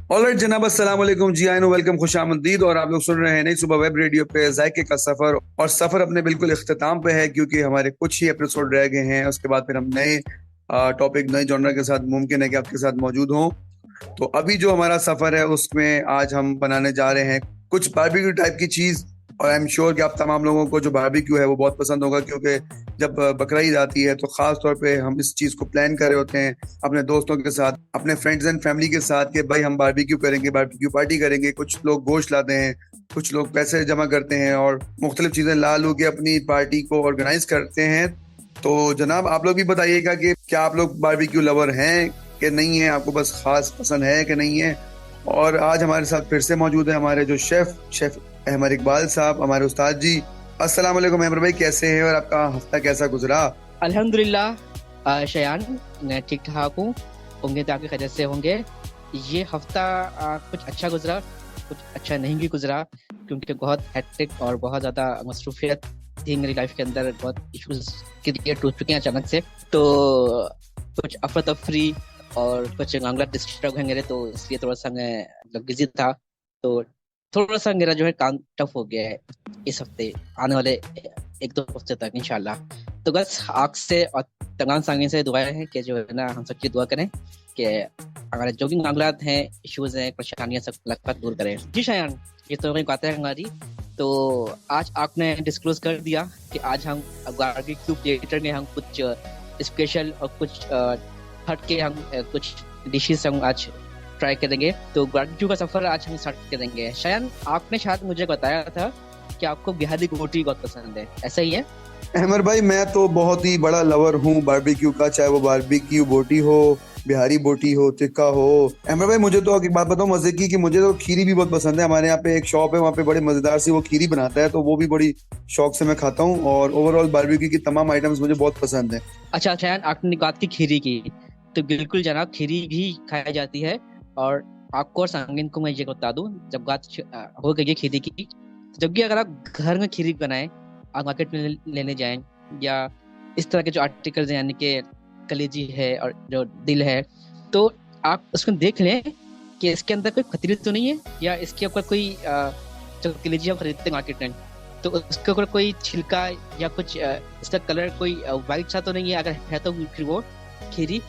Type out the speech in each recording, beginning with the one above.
Alright जनाब, अस्सलाम वालेकुम जी। I know, welcome, खुशामदीद। और आप लोग सुन रहे हैं नई सुबह वेब रेडियो पे जायके का सफर। और सफर अपने बिल्कुल इख्तिताम पे है, क्योंकि हमारे कुछ ही एपिसोड रह गए हैं। उसके बाद फिर हम नए टॉपिक, नए जॉनर के साथ मुमकिन है कि आपके साथ मौजूद हों। तो अभी जो हमारा सफर है उसमें आज हम बनाने जा रहे हैं कुछ बारबेक्यू टाइप की चीज। और आई एम श्योर कि आप तमाम लोगों को जो बारबेक्यू है वो बहुत पसंद होगा, क्योंकि जब बकरीद आती है तो खास तौर पे हम इस चीज को प्लान कर रहे होते हैं अपने दोस्तों के साथ, अपने फ्रेंड्स एंड फैमिली के साथ, कि भाई हम बारबेक्यू करेंगे, बारबेक्यू पार्टी करेंगे। कुछ लोग गोश्त लाते हैं, कुछ लोग पैसे जमा करते हैं और मुख्तलिफ चीजें ला लू के अपनी पार्टी को ऑर्गेनाइज करते हैं। तो जनाब, आप लोग भी बताइएगा कि क्या आप लोग बारबेक्यू लवर हैं कि नहीं है, आपको बस खास पसंद है कि नहीं है। और आज हमारे साथ फिर से मौजूद है हमारे जो शेफ अहमद इकबाल साहब, हमारे उस्ताद जी। अस्सलाम वालेकुम अहमद भाई, कैसे हैं और आपका हफ्ता कैसा गुजरा? अल्हम्दुलिल्लाह शयान, मैं ठीक ठाक हूँ। उम्मीद है आपकी खैरियत से होंगे। ये हफ्ता कुछ अच्छा गुजरा, कुछ अच्छा नहीं भी गुजरा, क्योंकि बहुत हेक्टिक और बहुत ज़्यादा मसरूफियत थी मेरी लाइफ के अंदर। बहुत इश्यूज क्रिएट हो चुके हैं अचानक से, तो कुछ अफरा तफरी और कुछ मामला डिस्टर्ब है मेरे, तो इसलिए थोड़ा सा मैं बिजी था। तो थोड़ा सा मेरा जो है काम टफ हो गया है इस हफ्ते, आने वाले एक दो हफ्ते तक इंशाल्लाह। तो बस आग से और तमाम सामने से दुआएं हैं कि जो है ना, हम सबकी दुआ करें कि हमारे जो भी मामला हैं, इश्यूज हैं, परेशानियां सब लगभग दूर करें। जी शायान, ये तो एक बात है हमारी। तो आज आपने डिस्क्लोज कर दिया कि आज हम बारबेक्यू प्लेटर में हम कुछ स्पेशल और कुछ हटके हम कुछ डिशेस हम आज ट्राई करेंगे। तो बारबेक्यू का सफर आज हम स्टार्ट करेंगे। शायद आपने शायद मुझे बताया था कि आपको बिहारी रोटी बहुत पसंद है, ऐसा ही है? अहमद भाई, मैं तो बहुत ही बड़ा लवर हूँ बारबेक्यू का, चाहे वो बारबेक्यू बोटी हो, बिहारी बोटी हो, टिक्का हो। अहमद भाई, मुझे तो एक बात बताऊं मजे की, कि मुझे तो खीरी भी बहुत पसंद है। हमारे यहाँ पे एक शॉप है, वहाँ पे बड़े मजेदार सी वो खीरी बनाता है, तो वो भी बड़ी शौक से मैं खाता हूँ। और ओवरऑल बारबेक्यू की तमाम आइटम्स मुझे बहुत पसंद है। अच्छा शायद आपने बात की खीरी की, तो बिल्कुल जनाब, खीरी भी खाई जाती है। और आपको और सांगिन को मैं ये बता दूं, जब बात हो गई है खीरी की, जब भी अगर आप घर में खीरी बनाएं, आप मार्केट में लेने जाएं, या इस तरह के जो आर्टिकल्स हैं, यानी कि कलेजी है और जो दिल है, तो आप उसको देख लें कि इसके अंदर कोई खतरी तो नहीं है, या इसके ऊपर कोई जो कलेजी हम खरीदते हैं मार्केट में, तो उसके ऊपर कोई छिलका या कुछ इसका कलर कोई वाइट सा तो नहीं है। अगर है तो फिर वो खीरी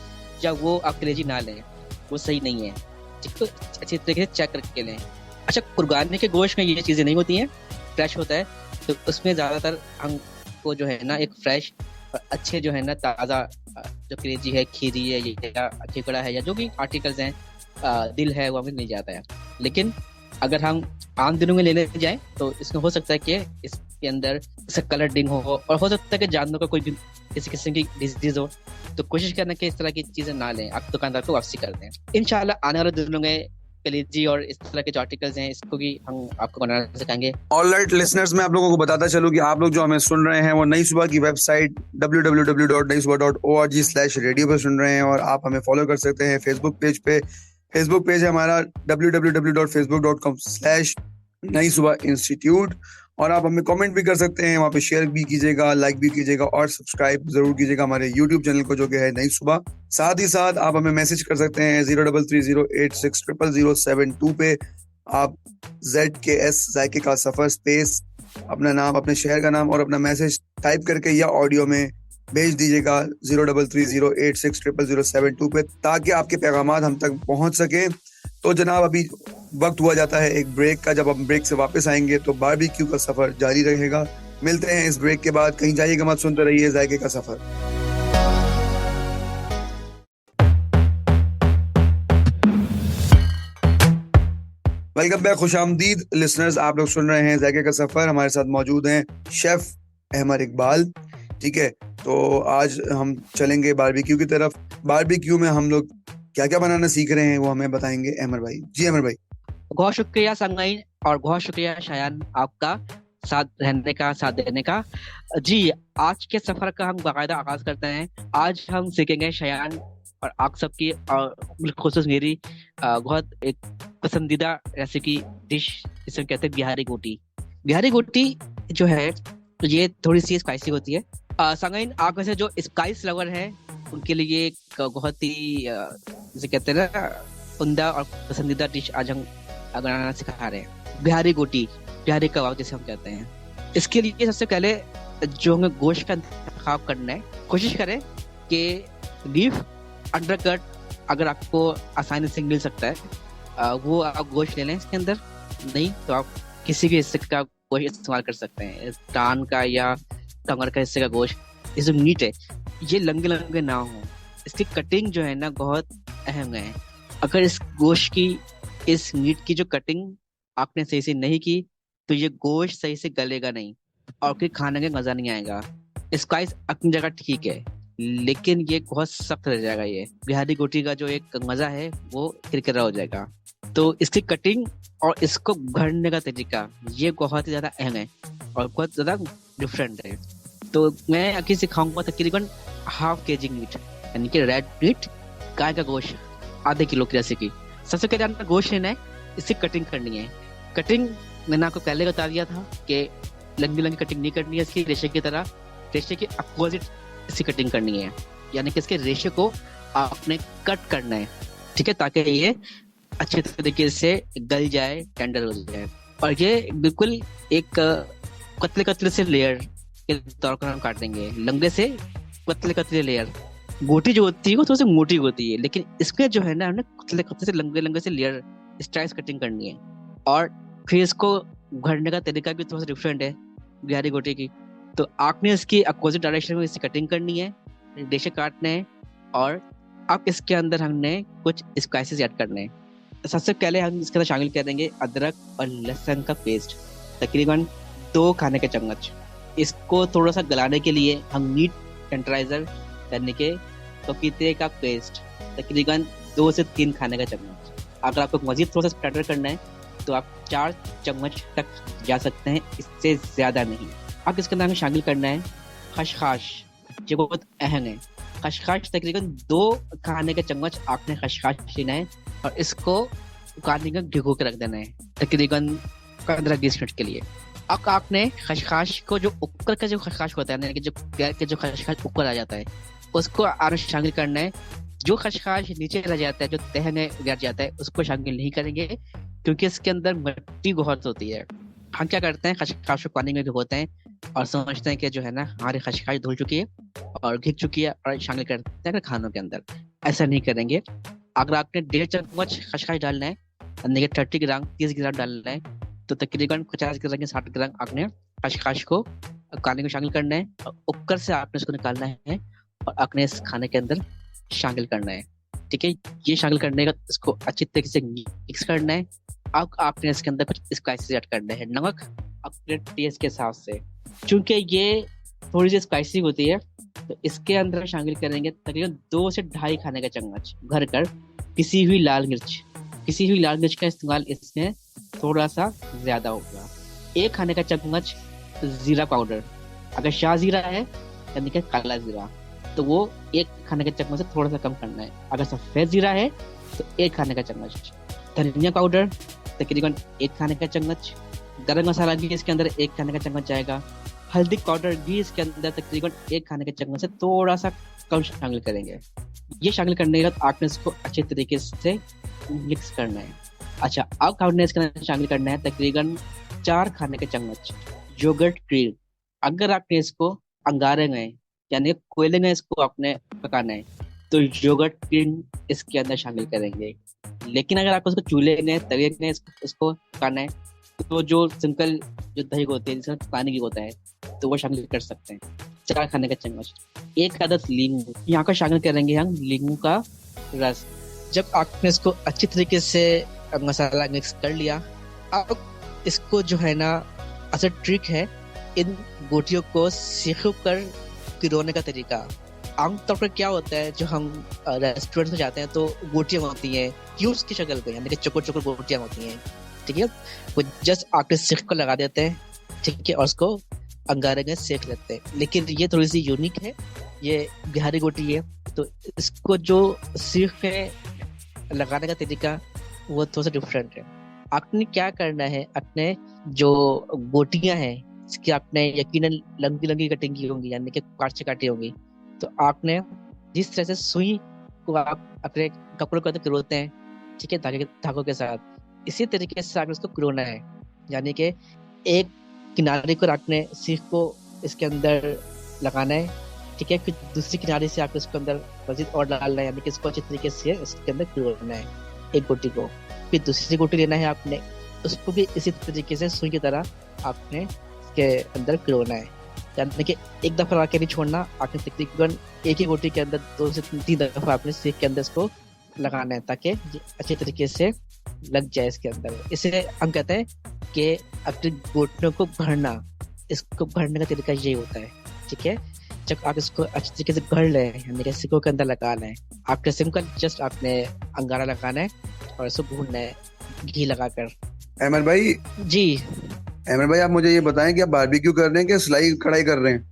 या वो आप कलेजी ना लें, वो सही नहीं है। ठीक, तो अच्छी तरीके से चेक करके लें। अच्छा, कुर्बानी के गोश्त में ये चीज़ें नहीं होती हैं, फ्रेश होता है, तो उसमें ज़्यादातर हमको जो है ना एक फ्रेश और अच्छे जो है ना ताज़ा जो कलेजी है, खीरी है या खिकड़ा है, या जो भी आर्टिकल्स हैं, दिल है, वो हमें मिल जाता है। लेकिन अगर हम आम दिनों में लेने जाएं, तो इसमें हो सकता है कि इसके अंदर इसका कलर डिंग हो, और हो सकता है कि जानवरों का कोई भी किसी किस्म की डिजीज हो। तो कोशिश करना कि इस तरह की चीजें ना लें, आप दुकानदार को वापसी कर दें। इंशाल्लाह आने वाले दिनों में कलेजी और इस तरह के जो आर्टिकल्स हैं, इसको भी हम आपको बनाना सिखाएंगे। ऑलराइट लिसनर्स, मैं आप लोगों को बताता चलूं कि आप लोग जो हमें सुन रहे हैं वो नई सुबह की वेबसाइट www.naisubah.org/radio पे सुन रहे हैं। और आप हमें फॉलो कर सकते हैं फेसबुक पेज पे। फेसबुक पेज है हमारा www.facebook.com/नई सुबह इंस्टीट्यूट। और आप हमें कमेंट भी कर सकते हैं, वहाँ पे शेयर भी कीजिएगा, लाइक भी कीजिएगा और सब्सक्राइब जरूर कीजिएगा हमारे यूट्यूब चैनल को, जो कि है नई सुबह। साथ ही साथ आप हमें मैसेज कर सकते हैं 0330860007 पे। आप ZKS जायके का सफर स्पेस अपना नाम, अपने शहर का नाम और अपना मैसेज टाइप करके या ऑडियो में भेज दीजिएगा 0330860007 पे, ताकि आपके पैगामात हम तक पहुंच सके। तो जनाब, अभी वक्त हुआ जाता है एक ब्रेक का। जब हम ब्रेक से वापस आएंगे तो बारबेक्यू का सफर जारी रहेगा। मिलते हैं इस ब्रेक के बाद। कहीं जाइएगा मत, सुनते रहिए जायके का सफर। वेलकम बैक, खुशामदीद लिसनर्स। आप लोग सुन रहे हैं जायके का सफर। हमारे साथ मौजूद हैं शेफ अहमद इकबाल। ठीक है, तो आज हम चलेंगे बारबेक्यू की तरफ। बारबेक्यू में हम लोग क्या क्या बनाना सीख रहे हैं वो हमें बताएंगे अहमद भाई। जी अहमद भाई। बहुत शुक्रिया संगाइन, और बहुत शुक्रिया शायान आपका साथ रहने का, साथ देने का। जी, आज के सफर का हम बाकायदा आगाज करते हैं। आज हम सीखेंगे शायान और आप सबकी, और बिलखुसूस मेरी बहुत एक पसंदीदा रेसिपी डिश, जिसे कहते हैं बिहारी गोटी। बिहारी गोटी जो है, ये थोड़ी सी स्पाइसी होती है। संगाइन, आप में से जो स्पाइस लवर है, उनके लिए एक बहुत ही जिसे कहते हैं ना उम्दा और पसंदीदा डिश आज हम बनाना सिखा रहे हैं, बिहारी गोटी, बिहारी कबाब जिसे हम कहते हैं। इसके लिए सबसे पहले जो हमें गोश्त का इंतखाब करना है, कोशिश करें कि बीफ अंडरकट अगर आपको आसानी से मिल सकता है वो आप गोश्त ले लें इसके अंदर। नहीं तो आप किसी भी हिस्से का गोश्त इस्तेमाल कर सकते हैं, कान का या कमर का हिस्से का गोश्त। ये जो मीट है ये लंबे लंबे ना हो, इसकी कटिंग जो है ना बहुत अहम है। अगर इस गोश्त की, इस मीट की जो कटिंग आपने सही से नहीं की तो ये गोश्त सही से गलेगा नहीं और फिर खाने का मजा नहीं आएगा। स्पाइस अपनी जगह ठीक है लेकिन ये बहुत सख्त रह जाएगा। ये बिहारी गोटी का जो एक मजा है वो किरकिरा हो जाएगा। तो इसकी कटिंग और इसको भरने का तरीका ये बहुत ही ज्यादा अहम है और बहुत ज्यादा डिफरेंट है। तो मैं अभी सिखाऊंगा तकरीबन ½ kg मीट, यानी कि रेड मीट, गाय का गोश्त ½ किलो की रेसिपी। सबसे पहले आपको गोश्त लेना है, इसकी कटिंग करनी है। कटिंग मैंने आपको पहले बता दिया था कि लंबी लंबी कटिंग नहीं करनी है इसकी, रेशे की तरह, रेशे के अपोजिट इसकी कटिंग करनी है, यानी कि इसके रेशे को आपने कट करना है, ठीक है, ताकि ये अच्छे तरीके से गल जाए, टेंडर हो जाए। और ये बिल्कुल एक कतले कतले से लेयर के तौर पर हम काट देंगे, लंबे से कतले कतले लेयर। गोटी जो होती है वो थोड़ी सी मोटी होती है, लेकिन इसमें जो है ना हमने कतले कतले से लंबे लंबे से लेयर स्टाइल्स कटिंग करनी है। और फिर इसको भरने का तरीका भी थोड़ा सा डिफरेंट है बिहारी गोटी की। तो आपने इसकी अपोजिट डायरेक्शन में इसकी कटिंग करनी है, रेशे काटने हैं और अब इसके अंदर हमने कुछ स्पाइसेस ऐड करने हैं। सबसे पहले हम इसके अंदर शामिल करेंगे अदरक और लहसुन का पेस्ट, तकरीबन 2 खाने के चम्मच। इसको थोड़ा सा गलाने के लिए हम मीट टेंडराइजर करने के पपीते का पेस्ट, तकरीबन 2 से 3 खाने का चम्मच। अगर आपको मजीद थोड़ा सा स्टार्टर करना है तो आप 4 चम्मच तक जा सकते हैं, इससे ज्यादा नहीं। अब इसके अंदर हमें शामिल करना है खसखस, जो बहुत अहम है। खसखस तकरीबन 2 खाने के चम्मच आपने खसखस लेना है और इसको उकाड़ने का भिगो के रख देना है तकरीबन 15-20 मिनट के लिए। अब आपने खसखस को, जो ऊपर का जो खसखस होता है, यानी कि जो प्याज के जो खसखस ऊपर आ जाता है, उसको आपने शामिल करना है। जो खसखस नीचे रह जाता है, जो तह में गिर जाता है, उसको शामिल नहीं करेंगे क्योंकि इसके अंदर मिट्टी बहुत होती है। हम क्या करते हैं, खसखस को पानी में भिगोते हैं और समझते हैं कि जो है ना हमारी खसखस धुल चुकी है और घिस चुकी है और शामिल करते हैं खानों के अंदर। ऐसा नहीं करेंगे। अगर आपने 1.5 चम्मच खसखस डालना है, यानी कि 30 ग्राम 30 ग्राम डालना है, तो तकरीबन 50 ग्राम या 60 ग्राम आपने खसखस को खाने में शामिल करना है और ऊपर से आपने उसको निकालना है और आपने इस खाने के अंदर शामिल करना है, ठीक है। ये शामिल करने का इसको अच्छी तरीके से मिक्स करना है। अब आपने इसके अंदर कुछ स्पाइसेस ऐड करने हैं, नमक अपने टेस्ट के हिसाब से। क्योंकि ये थोड़ी सी स्पाइसी होती है तो इसके अंदर शामिल करेंगे तकरीबन 2 से 2.5 खाने का चम्मच भर कर पिसी हुई लाल मिर्च। पिसी हुई लाल मिर्च का इस्तेमाल इसमें थोड़ा सा ज्यादा होगा। 1 खाने का चम्मच जीरा पाउडर, अगर शाह जीरा है यानी कि काला जीरा, तो वो 1 खाने के चम्मच से थोड़ा सा कम करना है। अगर सफेद जीरा है तो 1 खाने का चम्मच। धनिया पाउडर तकरीबन 1 खाने का चम्मच। गरम मसाला भी इसके अंदर 1 खाने का चम्मच जाएगा। हल्दी पाउडर भी इसके अंदर तकरीबन 1 खाने के चम्मच से थोड़ा सा कम शामिल करेंगे। ये शामिल करने के बाद आपने इसको अच्छे तरीके से मिक्स करना है। अच्छा, अब आपने इसके अंदर शामिल करना है तकरीबन 4 खाने के चम्मच योगर्ट क्रीम। अगर आपने इसको अंगारे में यानी कोयले में इसको आपने पकाना है तो योगर्ट क्रीम इसके अंदर शामिल करेंगे। लेकिन अगर आपको इसको चूल्हे में, तवे में इसको पकाना है तो जो सिंपल जो दही होती है जिसमें पानी की होता है तो वो शामिल कर सकते हैं। 4 खाने का चम्मच। 1 अदद लीमू, यहाँ का शामिल करेंगे हम लीमू का रस। जब आपने इसको अच्छी तरीके से मसाला मिक्स कर लिया, अब इसको जो है ना, अच्छा ट्रिक है, इन गोटियों को सीख कर पिरोने का तरीका। आमतौर पर क्या होता है, जो हम रेस्टोरेंट में जाते हैं तो गोटियां होती हैं क्यूब्स की शक्ल पे, यानी कि चोको चोको गोटियां होती हैं, ठीक है। वो जस्ट आपके सीख को लगा देते हैं, ठीक है, और उसको अंगारे में सेक लेते हैं। लेकिन ये थोड़ी सी यूनिक है, ये बिहारी गोटी है, तो इसको जो सीख पे लगाने का तरीका वो थोड़ा सा डिफरेंट है। आपने क्या करना है, अपने जो गोटियां हैं इसकी आपने यकीनन लंबी लंबी कटिंग की होंगी, यानी कि काट से काटी होंगी, तो आपने जिस तरह से सुई को आप अपने कपड़ों के अंदर पिरोते हैं ठीक है, धागे धागों के साथ। इसी तरीके से आपको इसको पिरोना है, यानी कि एक किनारे को आपने सीख को इसके अंदर लगाना है, ठीक है, फिर दूसरी किनारे से आपको इसके अंदर मजीद और डालना है, यानी कि इसको अच्छी तरीके से इसके अंदर पिरोना है एक गोटी को। फिर दूसरी गोटी लेना है आपने, उसको भी इसी तरीके से सुई की तरह आपने इसके अंदर पिरोना है, यानी कि एक दफा लगा के नहीं छोड़ना, आपने तकरीबन एक ही गोटी के अंदर 2 से 3 दफा आपने सीख के अंदर इसको लगाना है, ताकि ये अच्छे तरीके से लग जाए इसके अंदर। इसे हम कहते हैं कि अपनी गोटियों को भरना। इसको भरने का तरीका यही होता है, ठीक है। जब आप इसको अच्छी तरीके से भर लें, यानी कि सिक्कों के अंदर लगाना है, आपके सिक्कों का जस्ट आपने अंगारा लगाना है और इसको भूनना है घी लगाकर। अहमद भाई, जी। अहमद भाई, आप मुझे ये बताएं कि आप बारबेक्यू कर रहे हैं कि सिलाई कढ़ाई कर रहे हैं?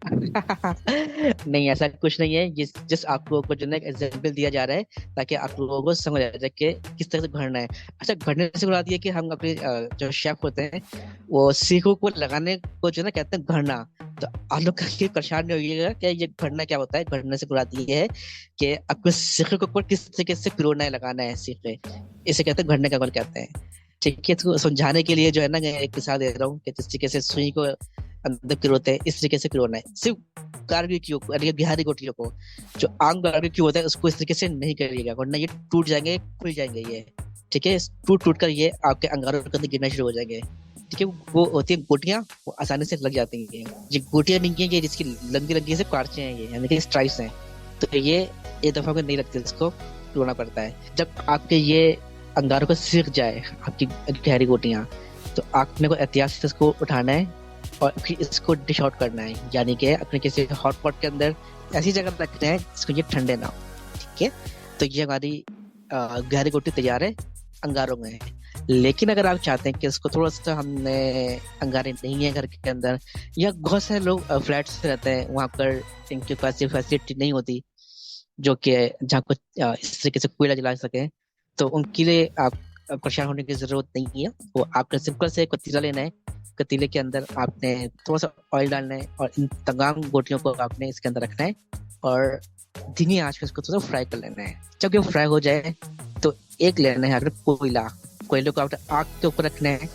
नहीं, ऐसा कुछ नहीं है, ये जस्ट आप लोगों को जो है एग्जाम्पल दिया जा रहा है ताकि आप लोगों को समझ आ जाए कि किस तरह से भरना है। अच्छा, भरने से बुला दिया कि हम अपने जो शेफ होते हैं वो सीखों को लगाने को जो है ना कहते हैं भरना। तो आप लोग कहीं परेशान नहीं होइएगा कि ये भरना क्या होता है। भरने से बुला दिया है कि आपको सीखों के ऊपर किस तरीके से पिरोना है, लगाना है सीखे, इसे कहते हैं भरने का अमल कहते हैं, ठीक है। तो समझाने के लिए जो है ना मैं एक मिसाल दे रहा हूँ कि जिस तरीके से सुई को अंदर पिरोते हैं, इस तरीके से पिरोना है। सिर्फ बारबेक्यू को, यानी कि बिहारी गोटियों को, जो आम बारबेक्यू होता है उसको इस तरीके से नहीं करिएगा, वरना ये टूट जाएंगे, खुल जाएंगे ये, ठीक है। टूट टूट कर ये आपके अंगारों के अंदर गिरना शुरू हो जाएंगे, ठीक है। वो होती है गोटियां, वो आसानी से लग जाती हैं। ये गोटियां नहीं है, ये जिसकी लंबी लंबी से काटचे हैं, ये यानी कि स्ट्राइप्स हैं, तो ये एक दफा को नहीं लगती, इसको पिरोना पड़ता है। जब आपके ये अंगारों को सीख जाए आपकी गहरी गोटियां, तो आपने को एहतियात से इसको उठाना है और फिर इसको डिश आउट करना है, यानी कि अपने किसी हॉट पॉट के अंदर ऐसी जगह रखना है जिसको ये ठंडे ना हो, ठीक है। तो ये हमारी गहरी गोटी तैयार है अंगारों में। लेकिन अगर आप चाहते हैं कि इसको थोड़ा सा, हमने अंगारे नहीं है घर के अंदर, या बहुत सारे लोग फ्लैट्स रहते हैं, वहां पर इनके पास ये फैसिलिटी नहीं होती जो कि जहाँ को इस तरीके से कोयला जला सके, तो उनके लिए आप परेशान होने की जरूरत नहीं है। वो आपने सिंपल से एक पतीला लेना है, पतीले के अंदर आपने थोड़ा सा ऑयल डालना है और इन तमाम गोटियों को आपने इसके अंदर रखना है और धीमी आंच पे इसको थोड़ा फ्राई कर लेना है। जब ये फ्राई हो जाए तो एक लेना है आपने कोयला, कोयले को आपने आग के ऊपर रखना है,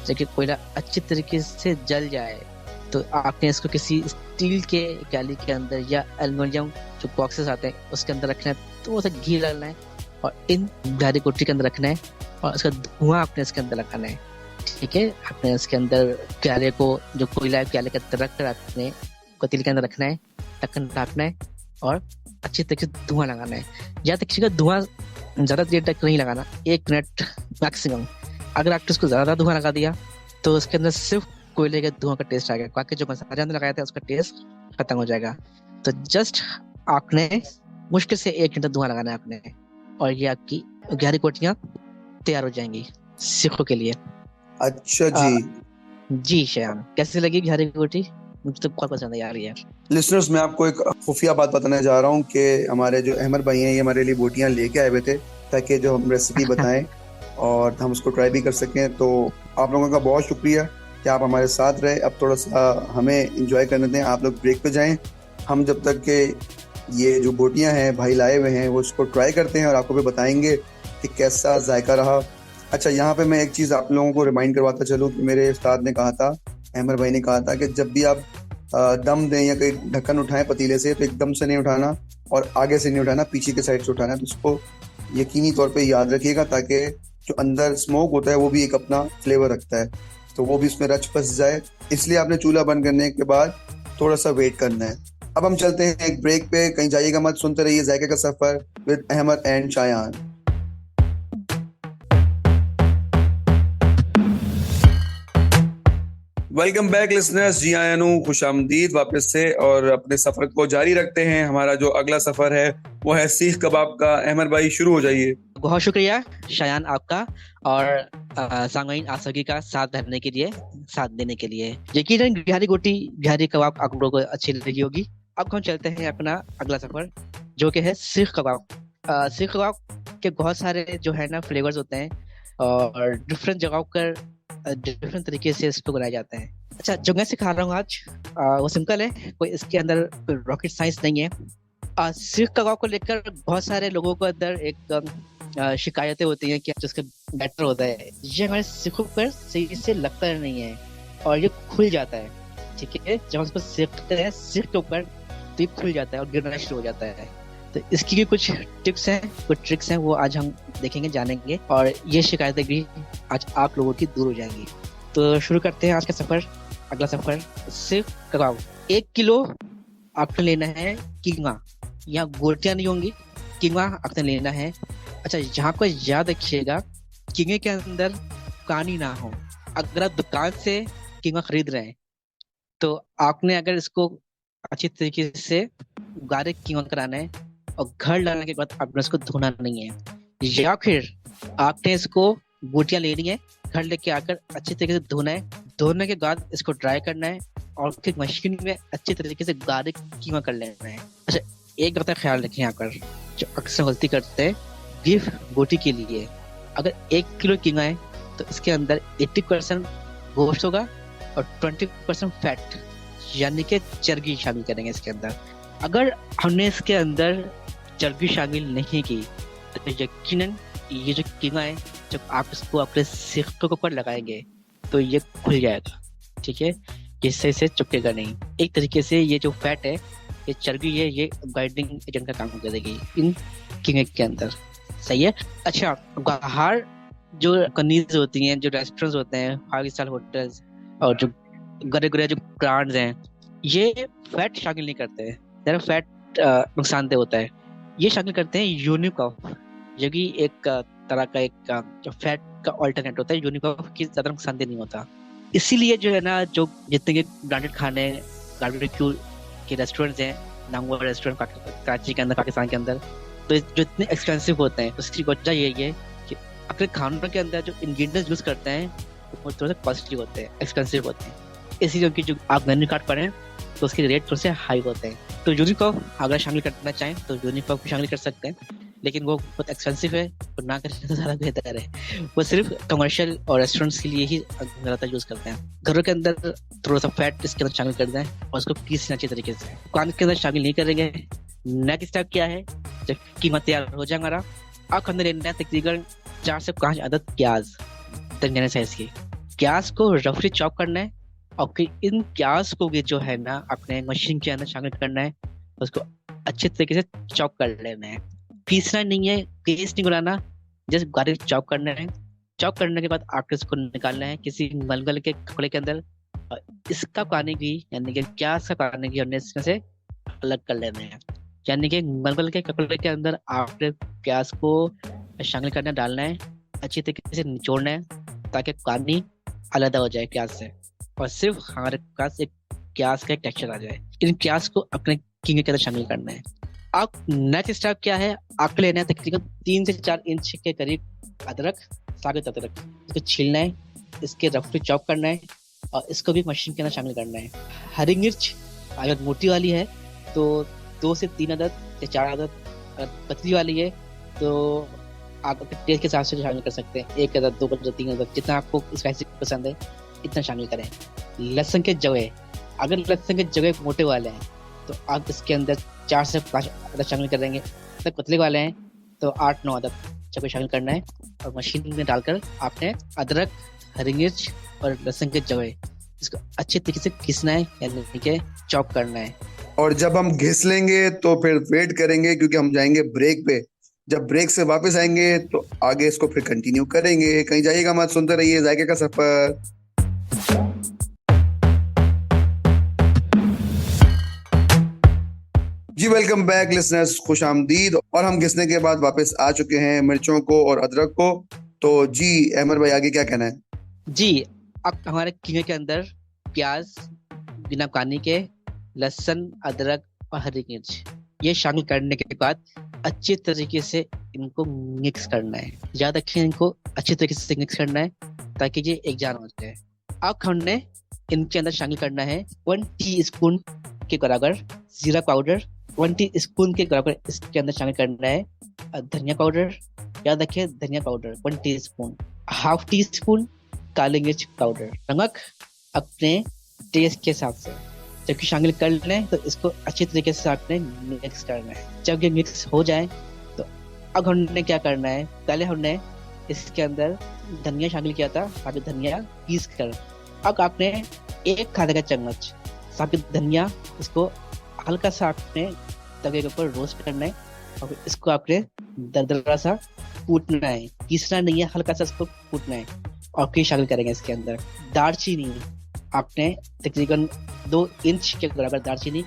जबकि कोयला अच्छी तरीके से जल जाए तो आपने इसको किसी स्टील के गैली के अंदर या एल्युमिनियम जो बॉक्सेस आते हैं उसके अंदर रखना है, थोड़ा सा घी डालना है और इन गहरी गोटी के अंदर रखना है और उसका धुआं आपने इसके अंदर लगाना है, ठीक है। आपने इसके अंदर प्याले को, जो कोयला है प्याले के अंदर रख कर आपने पतीले के अंदर रखना है, ढक्कन ढकना है और अच्छी तरीके से धुआं लगाना है। या तक का धुआं ज्यादा देर तक नहीं लगाना, 1 मिनट मैक्सिमम। अगर आपने उसको ज्यादा धुआं लगा दिया तो उसके अंदर सिर्फ कोयले के धुआं का टेस्ट आएगा, बाकी जो मसाला अंदर लगाया था उसका टेस्ट खत्म हो जाएगा। तो जस्ट आपने मुश्किल से 1 घंटा धुआं लगाना है आपने, और ये आपकी गहरी गोटियां तैयार हो जाएंगी सीखों के लिए। अच्छा जी। जी श्याम, कैसी लगी गहरी गोटी? मुझे तो बहुत पसंद है यार ये। लिसनर्स, मैं आपको एक खुफिया बात बताने जा रहा हूँ कि हमारे जो अहमद भाई हैं ये हमारे लिए बोटियां लेके आए हुए थे ताकि जो हम रेसिपी बताएं और हम उसको ट्राई भी कर सकें। तो आप लोगों का बहुत शुक्रिया कि आप हमारे साथ रहे। अब थोड़ा सा हमें इंजॉय करने दें, आप लोग ब्रेक पे जाएं। हम जब तक के ये जो बोटियां हैं भाई लाए हुए हैं वो इसको ट्राई करते हैं और आपको भी बताएंगे कि कैसा जायका रहा। अच्छा, यहाँ पे मैं एक चीज़ आप लोगों को रिमाइंड करवाता चलूँ कि मेरे उस्ताद ने कहा था, अहमद भाई ने कहा था कि जब भी आप दम दें या कोई ढक्कन उठाएं पतीले से तो एकदम से नहीं उठाना और आगे से नहीं उठाना, पीछे के साइड से उठाना। तो उसको यकीनी तौर पे याद रखिएगा ताकि जो अंदर स्मोक होता है वो भी एक अपना फ्लेवर रखता है, तो वो भी उसमें रच बस जाए। इसलिए आपने चूल्हा बंद करने के बाद थोड़ा सा वेट करना है। अब हम चलते हैं एक ब्रेक पे, कहीं जाइएगा मत, सुनते रहिए जायके का सफर with Ahmad and Shayan. Welcome back listeners, जी आया हूँ, खुश आमदीद वापस से। और अपने सफर को जारी रखते हैं। हमारा जो अगला सफर है वो है सीख कबाब का। अहमद भाई शुरू हो जाइए। बहुत शुक्रिया शायान आपका और सामईन आसगी का साथ रहने के लिए, साथ देने के लिए। यकीनन बिहारी गोटी, बिहारी कबाब आप लोगों को अच्छी लगी होगी। अब हम चलते हैं अपना अगला सफर जो कि है सीख कबाब। सीख कबाब के बहुत सारे जो है ना फ्लेवर्स होते हैं और डिफरेंट जगहों पर डिफरेंट तरीके से इसको बनाए जाते हैं। अच्छा, जो मैं सिखा रहा हूँ आज वो सिंपल है, कोई इसके अंदर रॉकेट साइंस नहीं है। सीख कबाब को लेकर बहुत सारे लोगों को अंदर एक शिकायतें होती हैं कि जिसका बैटर होता है ये हमारे सिखों पर सही से लगता नहीं है और ये खुल जाता है। ठीक है, जब हम उसको सेकते हैं सिर के ऊपर तो ये खुल जाता है और गिरना शुरू हो जाता है। तो इसकी भी कुछ टिप्स हैं, कुछ ट्रिक्स हैं, वो आज हम देखेंगे, जानेंगे, और ये शिकायतें भी आज आप लोगों की दूर हो जाएंगी। तो शुरू करते हैं आज का सफर। अगला सफर सिर्फ कबाब। 1 किलो आपको लेना है कीमा, यहाँ गोटियां नहीं होंगी, कीमा आपने लेना है। अच्छा, यहाँ को याद रखिएगा, कीमे के अंदर पानी ना हो। अगर आप दुकान से कीमा खरीद रहे हैं तो आपने अगर इसको अच्छी तरीके से गाढ़े कीमा कराना है और घर लाने के बाद आपने इसको धोना नहीं है, या फिर आपने इसको बोटियां लेनी है, घर लेके आकर अच्छी तरीके से धोना है, धोने के बाद इसको ड्राई करना है और फिर मशीन में अच्छी तरीके से गाढ़े कीमा कर लेना है। अच्छा, एक बात का ख्याल रखें, यहाँ पर जो अक्सर गलती करते हैं बीफ बोटी के लिए, अगर 1 किलो कीमा है तो इसके अंदर 80% गोश्त होगा और 20% फैट यानी कि चर्बी शामिल करेंगे इसके अंदर। अगर हमने इसके अंदर चर्बी शामिल नहीं की तो यकीनन ये जो कीमा है, जब आप इसको अपने सीखों के ऊपर लगाएंगे तो ये खुल जाएगा। ठीक है, ये सही से चिपकेगा नहीं। एक तरीके से ये जो फैट है, ये चर्बी है, ये गाइडिंग एजेंट का काम करेगी इन कीमे के अंदर। सही है। अच्छा, बाहर जो कनीज होती हैं, जो रेस्टोरेंट्स होते हैं, 5 स्टार होटल्स और जो गरे जो ब्रांड्स हैं, ये फैट शामिल नहीं करते हैं। जरा फैट नुकसानदेह होता है। ये शामिल करते हैं यूनिकॉफ, जो कि एक तरह का एक जो फैट का ऑल्टरनेट होता है। यूनिकॉफ की ज्यादा नुकसानदेह नहीं होता। इसीलिए जो है ना, जो जितने के ब्रांडेड खाने बारबेक्यू के रेस्टोरेंट्स हैं, नामवर रेस्टोरेंट कराची के अंदर, पाकिस्तान के अंदर, तो जो इतने एक्सपेंसिव होते हैं उसकी वजह यही है कि अपने खानों के अंदर जो इंग्रेडिएंट्स यूज करते हैं वो थोड़े से कॉस्टली होते हैं, एक्सपेंसिव होते हैं। इसीलिए उनकी जो आप मेन्यू कार्ड पढ़ें तो उसके रेट थोड़े से हाई होते हैं। तो यूनिकॉफ अगर शामिल करना चाहें तो यूनिकॉफ भी शामिल कर सकते हैं, लेकिन वो बहुत एक्सपेंसिव है तो ना करें तो ज़्यादा बेहतर है। वो सिर्फ कमर्शियल और रेस्टोरेंट्स के लिए ही ज़्यादातर यूज़ करते हैं। घरों के अंदर थोड़ा सा फैट इसके अंदर शामिल कर दें और उसको पीसना अच्छे तरीके से, दुकान के अंदर शामिल नहीं करेंगे। नेक्स्ट स्टेप क्या है, जब कीमा तैयार हो जाए हमारा, अब हमने लेना है तकरीबन 4 से 5 अदद प्याज, दरमियाने साइज की। प्याज को रफली चॉप करना है और फिर इन प्याज को भी जो है ना अपने मशीन के अंदर शामिल करना है, उसको अच्छे तरीके से चॉप कर लेना है। पीसना नहीं है, पेस्ट नहीं बनाना, जस्ट गार्लिक चॉप करना है। चॉप करने के बाद आपको इसको निकालना है किसी मलमल के कपड़े के अंदर, और इसका पानी भी यानी कि प्याज का पानी भी हमने इसमें से अलग कर लेना है। यानी कि मलमल के कपड़े के अंदर आपने प्याज को शामिल करना, डालना है, अच्छी तरीके से निचोड़ना है ताकि पानी अलग हो जाए प्याज से और सिर्फ हमारे पास एक प्याज का एक टेक्सचर आ जाए। इन प्याज को अपने कीमे के अंदर शामिल करना है। अब नेक्स्ट स्टेप क्या है, आपको लेना है तकरीबन 3 से 4 इंच के करीब अदरक, साबित अदरक। इसको छीलना है, इसके रफली चॉप करना है और इसको भी मशीन के अंदर शामिल करना है। हरी मिर्च अगर मोटी वाली है तो 2 से 3 अदद या 4 अदद, अगर पतली वाली है तो आप अपने टेस्ट के हिसाब से शामिल कर सकते हैं। 1 अदद, 2 अदद, 3 अदद, जितना आपको स्पाइसी पसंद है इतना शामिल करें। लहसुन के जवे, अगर लहसुन के जवे मोटे वाले हैं तो आप इसके अंदर 4 से 5 अदद शामिल करेंगे। अगर पतले वाले हैं तो 8-9 अदद जब शामिल करना है और मशीन में डालकर आपने अदरक, हरी मिर्च और लहसुन के जवे इसको अच्छे तरीके से घिसना है यानी कि चॉप करना है। और जब हम घिस लेंगे तो फिर वेट करेंगे क्योंकि हम जाएंगे ब्रेक पे। जब ब्रेक से वापस आएंगे तो आगे इसको फिर कंटिन्यू करेंगे। कहीं जाइएगा मत, सुनते रहिए जायके का सफर। जी वेलकम बैक लिसनर्स, खुश आमदीद। और हम घिसने के बाद वापस आ चुके हैं मिर्चों को और अदरक को। तो जी अहमद भाई, आगे क्या कहना है? जी, अब हमारे कीमे के अंदर प्याज बिना पानी के, लहसुन, अदरक और हरी मिर्च ये शामिल करने के बाद अच्छे तरीके से इनको मिक्स करना है। याद रखें, इनको अच्छे तरीके से मिक्स करना है ताकि ये एक जान हो जाए। अब हमने इनके अंदर शामिल करना है 1 टीस्पून के बराबर जीरा पाउडर, 1 टीस्पून के बराबर इसके अंदर शामिल करना है धनिया पाउडर। याद रखें, धनिया पाउडर 1 टीस्पून, ½ टीस्पून काली मिर्च पाउडर। नमक अपने टेस्ट के हिसाब से जबकि शामिल कर लें तो इसको अच्छी तरीके से आपने मिक्स करना है। जब ये मिक्स हो जाए तो अब हमने क्या करना है, पहले हमने इसके अंदर धनिया शामिल किया था, साबित धनिया पीस कर। अब आपने एक खाने का चम्मच साबित धनिया, इसको हल्का सा आपने तवे के ऊपर रोस्ट करना है और फिर इसको आपने दरदरा सा कूटना है, पीसना नहीं है, हल्का सा इसको कूटना है। और फिर शामिल करेंगे इसके अंदर दालचीनी, आपने तकरीबन 2 इंच के बराबर दालचीनी,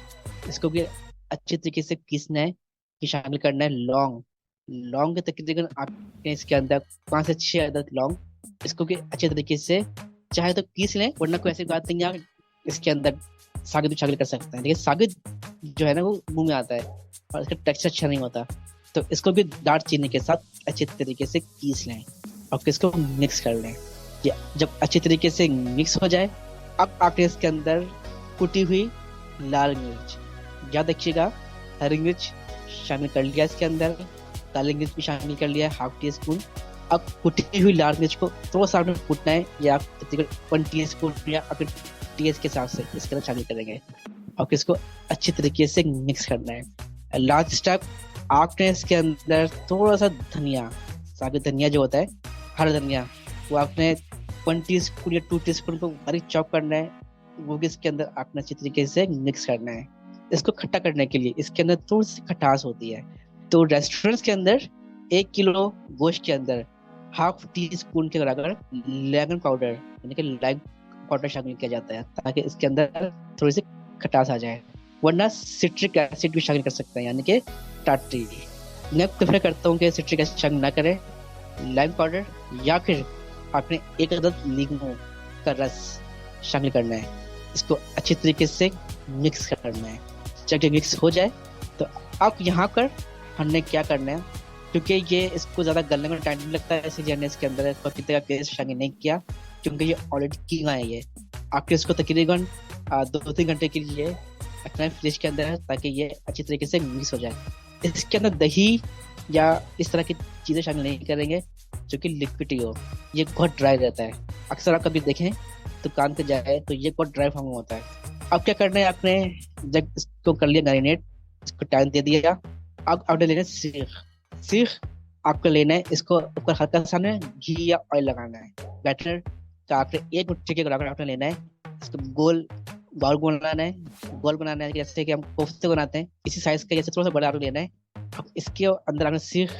इसको भी अच्छे तरीके से पीसना है। फिर शामिल करना है लौंग, लौंग के तकरीबन आपने इसके अंदर 5 से 6 अदद लौंग, इसको भी अच्छे तरीके से चाहे तो पीस लें, वरना कोई ऐसी बात नहीं है, आप इसके अंदर साबित भी शामिल कर सकते हैं। लेकिन साबित जो है ना वो मुंह में आता है और इसका टेक्सचर अच्छा नहीं होता, तो इसको भी दालचीनी के साथ अच्छे तरीके से पीस लें और फिर इसको मिक्स कर लें। ये जब अच्छे तरीके से मिक्स हो जाए, अब आपने इसके अंदर कुटी हुई लाल मिर्च, याद रखिएगा हरी मिर्च शामिल कर लिया इसके अंदर, काली मिर्च भी शामिल कर लिया है 1/2 टी स्पून। अब कुटी हुई लाल मिर्च को थोड़ा सा आपने कूटना है, या तकरीबन 1 टी स्पून या अपने टेस्ट के हिसाब से इसके अंदर शामिल करेंगे और फिर इसको अच्छी तरीके से मिक्स करना है। लास्ट स्टेप, आपने इसके अंदर थोड़ा सा धनिया, साबित धनिया जो होता है हरा धनिया, वो आपने 1 टी स्पून या 2 टी स्पून को बारीक चॉप करना है, वो भी इसके अंदर आपने अच्छी तरीके से मिक्स करना है। इसको खट्टा करने के लिए इसके अंदर थोड़ी सी खटास होती है, तो रेस्टोरेंट्स के अंदर 1 किलो गोश्त के अंदर 1/2 टी स्पून के बराबर लेमन पाउडर यानी कि लाइम पाउडर शामिल किया जाता है, ताकि इसके अंदर थोड़ी सी खटास आ जाए। वरना सिट्रिक एसिड भी शामिल कर सकते हैं, यानी कि टाटरी। मैं प्रेफर करता हूँ कि सिट्रिक एसिड शामिल ना करें, लाइम पाउडर या फिर आपने 1 अदद नींबू का रस शामिल करना है। इसको अच्छी तरीके से मिक्स करना है। जब ये मिक्स हो जाए तो अब यहाँ पर हमने क्या करना है, क्योंकि ये इसको ज़्यादा गलने में टाइम नहीं लगता है, इसलिए हमने इसके अंदर पपीते का पेस्ट शामिल नहीं किया, क्योंकि ये ऑलरेडी कीमा है। ये आपके इसको तकरीबन 2-3 घंटे के लिए रखना है फ्रिज के अंदर, ताकि ये अच्छी तरीके से मिक्स हो जाए। इसके अंदर दही या इस तरह की चीज़ें शामिल नहीं करेंगे जो कि लिक्विड ही हो, ये बहुत ड्राई रहता है। अक्सर आप कभी देखें दुकान पे जाए तो ये बहुत ड्राई फॉर्म में होता है। अब क्या करना है, आपने जब इसको कर लिया मैरिनेट, इसको टाइम दे दिया, अब आपने लेना है सीख। सीख आपको लेना है, इसको ऊपर हल्का सा ना घी या ऑयल लगाना है। बैटर का आपने 1 मुट्ठी के बराबर आपने लेना है, इसको गोल बाउल बनाना है, गोल बनाना है जैसे कि हम कोफ्ते बनाते हैं, इसी साइज का, जैसे थोड़ा सा बड़ा आपने लेना है। अब इसके अंदर आपने सीख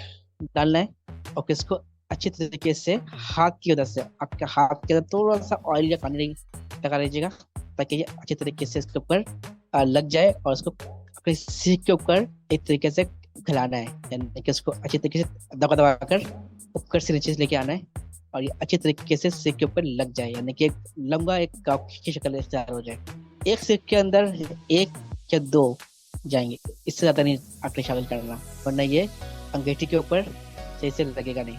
डालना है और इसको अच्छी तरीके से हाथ की मदद से, आपके हाथ के अंदर थोड़ा सा ऑयल या पानी लगा लीजिएगा, ताकि ये अच्छी तरीके से इसके ऊपर लग जाए और इसको अपने सीख के ऊपर एक तरीके से खिलाना है, यानी कि उसको अच्छी तरीके से दबा दबा कर ऊपर से नीचे लेके आना है और ये अच्छी तरीके से सीख के ऊपर लग जाए, यानी कि एक लंबा एक कप की शक्ल तैयार हो जाए। एक सीख के अंदर 1 या 2 जाएंगे, इससे ज्यादा नहीं आपने शामिल करना, वरना ये अंगीठी के ऊपर सही से लगेगा नहीं।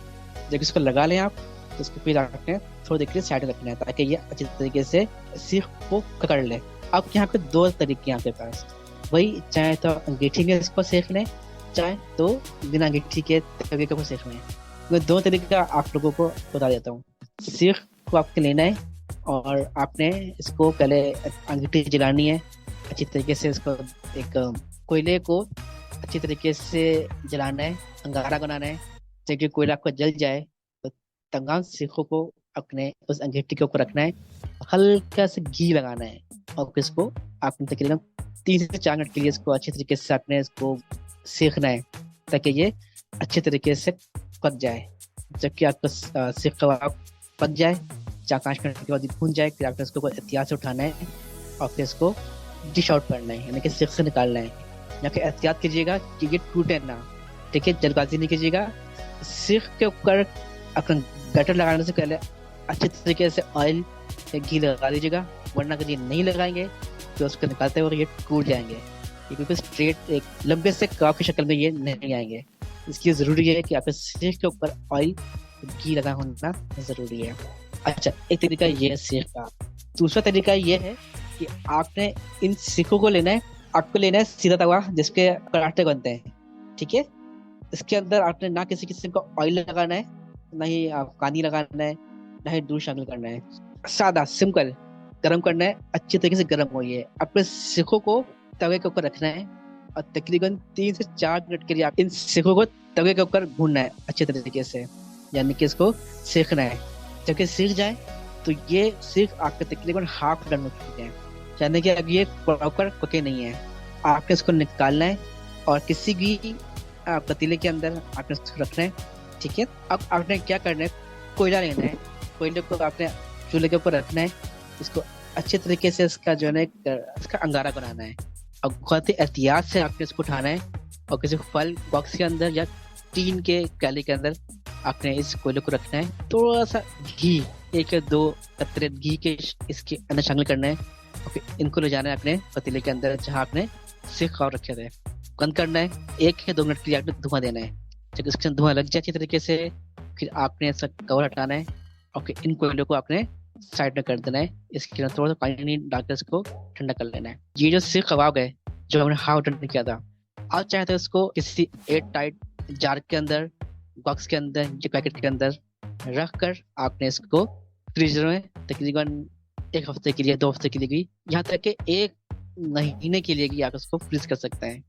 जब इसको लगा लें आप, तो इसको फिर आपने थोड़ी देर के लिए साइड रखना है, ताकि ये अच्छी तरीके से सीख को पकड़ ले। अब यहाँ पे 2 तरीके हैं आपके पास, वही चाहे तो अंगीठी में इसको सेक लें, चाहे तो बिना अंगीठी के तवे के ऊपर सेक लें। मैं 2 तरीके का आप लोगों को बता देता हूँ। सीख को आपके लेना है और आपने इसको पहले अंगीठी जलानी है अच्छी तरीके से, इसको एक कोयले को अच्छी तरीके से जलाना है, अंगारा बनाना है। जब ये कोयला आपका जल जाए तो तमाम सीखों को अपने उस अंगीठी के ऊपर रखना है, हल्का सा घी लगाना है और इसको आपने तकरीबन 3 से 4 मिनट के लिए इसको अच्छी तरीके से आपने इसको सेकना है, ताकि ये अच्छे तरीके से पक जाए। जबकि आपका सीख कबाब पक जाए, 4-5 मिनट के बाद भून जाए, फिर आपने इसको एहतियात से उठाना है और फिर इसको डिश आउट करना है, यानी कि सीख से निकालना है। यहाँ के एहतियात कीजिएगा कि ये टूटे ना, ठीक है, जल्दबाजी नहीं कीजिएगा। सीख के ऊपर अपना बैटर लगाने से पहले अच्छे तरीके से ऑयल या घी लगा लीजिएगा, वरना अगर ये नहीं लगाएंगे तो उसको निकालते हुए ये टूट जाएंगे, ये बिल्कुल स्ट्रेट एक लंबे से कबाब की शक्ल में ये नहीं आएंगे। इसकी जरूरी है कि आपके सीख के ऊपर ऑयल घी लगा होना जरूरी है। अच्छा, एक तरीका ये है सीख का। दूसरा तरीका ये है कि आपने इन सीखों को लेना है, आपको लेना है सीधा तवा जिसके पराठे बनते हैं, ठीक है। इसके अंदर आपने ना किसी किस्म का ऑयल लगाना है, ना ही पानी लगाना है, ना ही दूध शामिल करना है। सादा सिंपल गरम करना है, अच्छी तरीके से गरम हो। ये अपने सीखों को तवे के ऊपर रखना है और तकरीबन 3 से 4 मिनट के लिए आप इन सीखों को तवे के ऊपर भूनना है अच्छे तरीके से, यानी कि इसको सेकना है। जब ये सीख जाए तो ये सीख आपके तकरीबन हाफ डन हो चुके हैं, यानी कि अब ये प्रॉपर पके नहीं है। आपको इसको निकालना है और किसी भी पतीले के अंदर आपने इसको रखना है, ठीक है। अब आपने क्या करना है, कोयला लेना है, कोयले को आपने चूल्हे के ऊपर रखना है, इसको अच्छे तरीके से इसका जो है इसका अंगारा बनाना है और बहुत ही एहतियात से आपने इसको उठाना है और किसी फल बॉक्स के अंदर या टीन के प्याले के अंदर आपने इस कोयले को रखना है। थोड़ा सा घी, 1 या 2 कतरे घी के इसके अंदर शामिल करना है और फिर इनको ले जाना है अपने पतीले के अंदर जहाँ आपने सीख और रखे थे। बंद करना है, 1 या 2 मिनट के लिए आपने धुआं देना है। जब इसके अंदर धुआं लग जाए अच्छी तरीके से, फिर आपने इसका कवर हटाना है और फिर इन कोयलों को आपने साइड में कर देना है। इसके अंदर थोड़ा सा पानी डालकर इसको ठंडा कर लेना है। ये जो सीख कबाब है जो हमने हाफ डन किया था, आप चाहे तो इसको किसी एयर टाइट जार के अंदर, बॉक्स के अंदर या पैकेट के अंदर रख कर आपने इसको फ्रीजर में तकरीबन 1 हफ्ते के लिए, 2 हफ्ते के लिए भी, यहाँ तक कि 1 महीने के लिए भी आप इसको फ्रीज कर सकते हैं।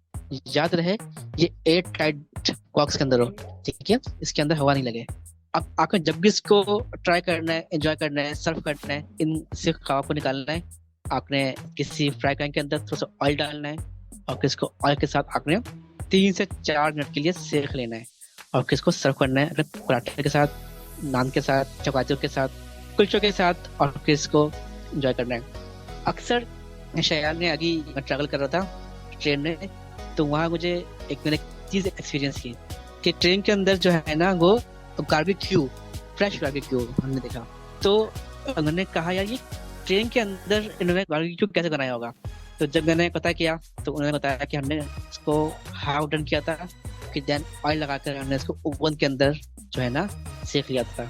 याद रहे ये एयर टाइट बॉक्स के अंदर हो, ठीक है, इसके अंदर हवा नहीं लगे। अब आपको जब भी इसको ट्राई करना है, एंजॉय करना है, सर्व करना है, इन सीख कबाब को निकालना है, आपने किसी फ्राई पैन के अंदर थोड़ा सा ऑयल डालना है और इसको ऑयल के साथ आपने 3 से 4 मिनट के लिए सेक लेना है और इसको सर्व करना है अपने पराठे के साथ, नान के साथ, चपातियों के साथ, कुलचों के साथ, और इसको एंजॉय करना है। अक्सर शयान ने आगे ट्रैवल कर रहा था ट्रेन में, तो वहाँ मुझे मैंने चीज़ एक्सपीरियंस की कि ट्रेन के अंदर जो है ना वो बारबेक्यू, फ्रेश बारबेक्यू हमने देखा। तो उन्होंने कहा यार ये ट्रेन के अंदर इन्होंने बारबेक्यू कैसे बनाया होगा। तो जब मैंने पता किया तो उन्होंने बताया कि हमने इसको हाफ डन किया था, कि देन ऑयल लगाकर हमने इसको ओवन के अंदर जो है ना सेक लिया था।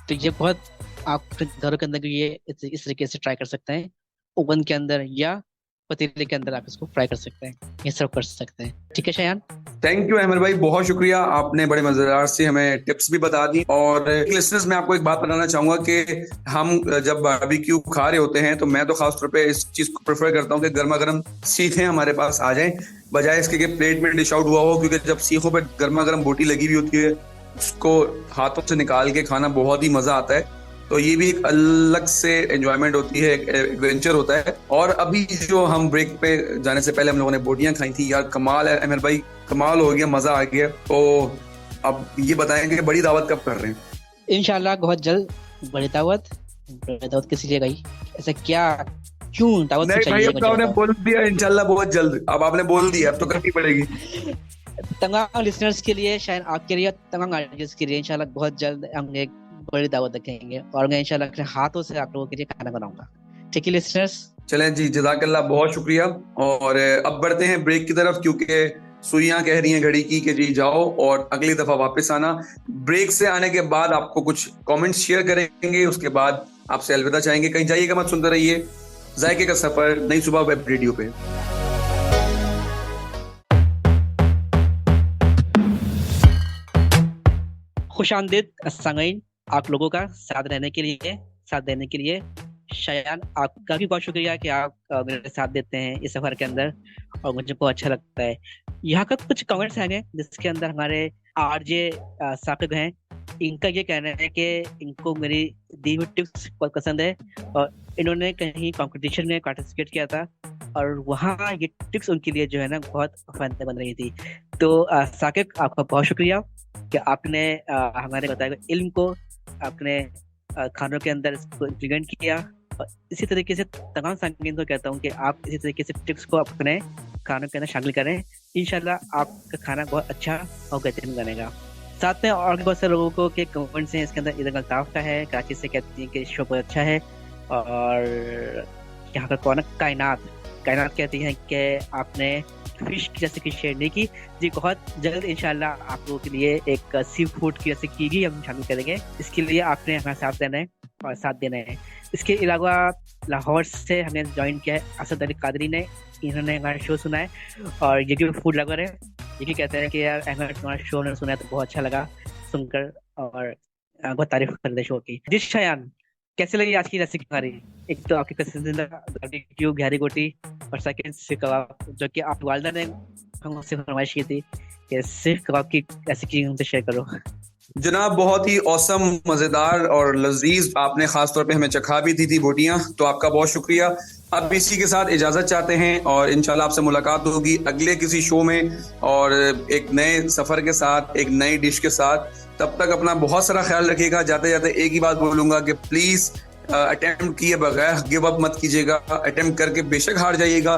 तो ये बहुत आप घरों के अंदर भी ये इस तरीके से ट्राई कर सकते हैं, ओवन के अंदर या पतीले के अंदर आप इसको फ्राई कर सकते हैं, ये सब कर सकते हैं। ठीक है शयान, थैंक यू अहमद भाई, बहुत शुक्रिया, आपने बड़े मजेदार से हमें टिप्स भी बता दी। और लिसनर्स में आपको एक बात बताना चाहूंगा कि हम जब बारबेक्यू खा रहे होते हैं तो मैं तो खास तौर पे इस चीज को प्रेफर करता हूँ कि गर्मा गर्म सीखें हमारे पास आ जाएं, बजाय इसके कि प्लेट में डिश आउट हुआ हो, क्योंकि जब सीखों पे गर्मा गर्म बोटी लगी हुई होती है उसको हाथों से निकाल के खाना बहुत ही मजा आता है। तो ये भी एक अलग से एंजॉयमेंट होती है, एक एडवेंचर होता है। और अभी जो हम ब्रेक पे जाने से पहले हम लोगों ने बोटियां खाई थी, यार कमाल है अमर भाई, कमाल हो गया, मजा आ गया। तो अब ये बताएं कि बड़ी दावत कब कर रहे हैं? इंशाल्लाह बहुत जल्द बड़ी दावत। बड़ी दावत किस लिए गई, ऐसा क्या, क्यों दावत नहीं भाई, अब तो आपने बोल दिया इंशाल्लाह बहुत जल्द, अब आपने बोल दिया, अब तो करनी पड़ेगी। तमाम लिसनर्स के लिए, शायद आपके लिए, तमाम ऑडियंस के लिए इंशाल्लाह बहुत जल्द हम एक बड़ी दावत रखेंगे और मैं इंशाल्लाह अपने हाथों से आप लोगों के लिए खाना बनाऊंगा। ठीक है लिसनर्स, चलें जी, जज़ाकल्लाह, बहुत शुक्रिया। और अब बढ़ते हैं ब्रेक की तरफ, क्योंकि सुइयां कह रही हैं घड़ी की कि जी जाओ और अगली दफा वापस आना। ब्रेक से आने के बाद आपको कुछ कमेंट्स शेयर करेंगे, उसके बाद आपसे अलविदा चाहेंगे। कहीं जाइएगा मत, सुनते रहिए जायके का सफर, नई सुबह वेब रेडियो पे। खुशामदीद सामीन, आप लोगों का साथ देने के लिए शयान, आपका भी बहुत शुक्रिया कि आप मेरे साथ देते हैं इस सफर के अंदर और मुझे बहुत अच्छा लगता है। यहाँ का कुछ कमेंट्स हैं जिसके अंदर हमारे आरजे साकिब हैं, इनका ये कहना है कि इनको मेरी दी हुई टिप्स बहुत पसंद है और इन्होंने कहीं कंपटीशन में पार्टिसिपेट किया था और वहाँ ये टिप्स उनके लिए जो है ना बहुत फायदे बन रही थी। तो साकिब, आपका बहुत शुक्रिया कि आपने हमारे बताए गए इल्म को आपने खानों के अंदर इसको इंप्लीमेंट किया। और इसी तरीके से तमाम साकिब को कहता हूँ कि आप इसी तरीके से टिप्स को अपने खानों के अंदर शामिल करें, इंशाल्लाह आपका खाना बहुत अच्छा और बेहतरीन बनेगा। साथ में और भी बहुत सारे लोगों को के कमेंट्स हैं इसके अंदर, इधर अल्ताफ का है, कराची से कहती है कि शो बहुत अच्छा है। और यहाँ पर कौन, कायनात कहती हैं कि आपने फिश की रेसिपी शेयर नहीं की जी, बहुत जल्द इंशाल्लाह आप लोगों के लिए एक सी फूड की रेसिपी की हम शामिल करेंगे। इसके लिए आपने हमारा साथ देना है और साथ देना है। इसके अलावा लाहौर से हमें ज्वाइन किया है असद अली कादरी ने, इन्होंने हमारा शो सुना है और ये भी फूड लवर है। ये भी कहते हैं कि यार अहमद तुम्हारा शो ने सुना है तो बहुत अच्छा लगा सुनकर और बहुत तारीफ कर रहे शो की। जी शयान, कैसे लगी आज की रेसिपी हमारी? एक तो आपकी पसंदीदा बारबेक्यू गहरी गोटी और सेकंड सीख कबाब जो कि आप वालिदा ने हमसे फरमाइश की थी, कि सिर्फ कबाब की रेसिपी हमसे शेयर करो। जनाब, बहुत ही औसम, मज़ेदार और लजीज आपने ख़ास तौर पे हमें चखा भी दी थी बोटियां, तो आपका बहुत शुक्रिया। अब इसी के साथ इजाज़त चाहते हैं और इंशाल्लाह आपसे मुलाकात होगी अगले किसी शो में और एक नए सफ़र के साथ, एक नई डिश के साथ। तब तक अपना बहुत सारा ख्याल रखिएगा। जाते जाते एक ही बात बोलूँगा कि प्लीज़ अटेम्प्ट किए बगैर गिव अप मत कीजिएगा। अटेम्प्ट करके बेशक हार जाइएगा,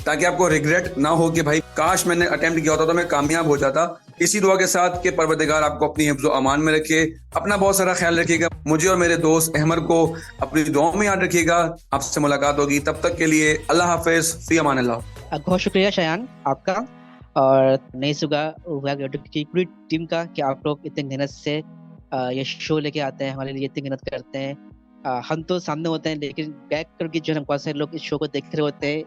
ताकि आपको रिग्रेट ना हो कि भाई काश मैंने अटेम्प्ट किया होता तो मैं कामयाब हो जाता। इसी दुआ के साथ कि परवरदिगार आपको अपनी हिफ्ज़ अमान में रखे। अपना बहुत सारा ख्याल रखिएगा। मुझे और मेरे दोस्त अहमद को अपनी दुआओं में याद रखिएगा। आपसे मुलाकात होगी, तब तक के लिए अल्लाह हाफिज़, फ़ी अमान अल्लाह। बहुत शुक्रिया शायान आपका और नई सुगा की पूरी टीम का कि आप लोग इतनी मेहनत से ये शो लेके आते हैं, हमारे लिए इतनी मेहनत करते हैं। हम तो सामने होते हैं, लेकिन बैक करके जो बहुत सारे लोग इस शो को देख रहे होते हैं,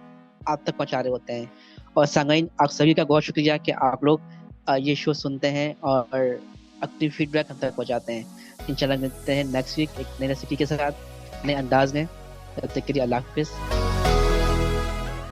आप तक पहुंचा रहे होते हैं। और सामाइन, आप सभी का बहुत शुक्रिया कि आप लोग ये शो सुनते हैं और अपनी फीडबैक हम तक पहुंचाते हैं। इंशाल्लाह मिलते हैं नेक्स्ट वीक एक नई रेसिपी के साथ, नए अंदाज में। तब तक के लिए अल्लाह हाफिज़।